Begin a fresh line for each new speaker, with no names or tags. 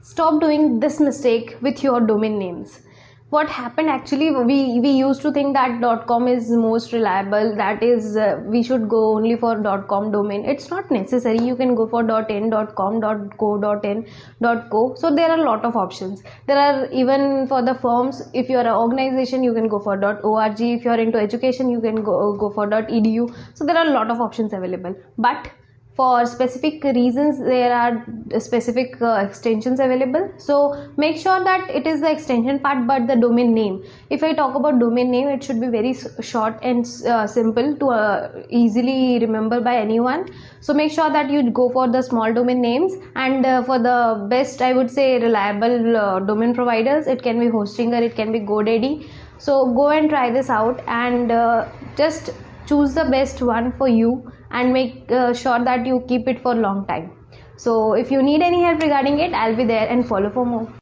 stop doing this mistake with your domain names. What happened actually, we used to think that .com is most reliable, that is we should go only for .com domain. It's not necessary. You can go for .in, .com, .co, .in, .co. So there are a lot of options. There are, even for the firms, if you are an organization, you can go for .org. If you are into education, you can go for .edu. So there are a lot of options available, but for specific reasons there are specific extensions available. So make sure that it is the extension part, but the domain name, if I talk about domain name, it should be very short and simple to easily remember by anyone. So make sure that you go for the small domain names, and for the best, I would say, reliable domain providers, it can be Hostinger, it can be GoDaddy. So go and try this out, and just choose the best one for you, and make sure that you keep it for a long time. So if you need any help regarding it, I'll be there, and follow for more.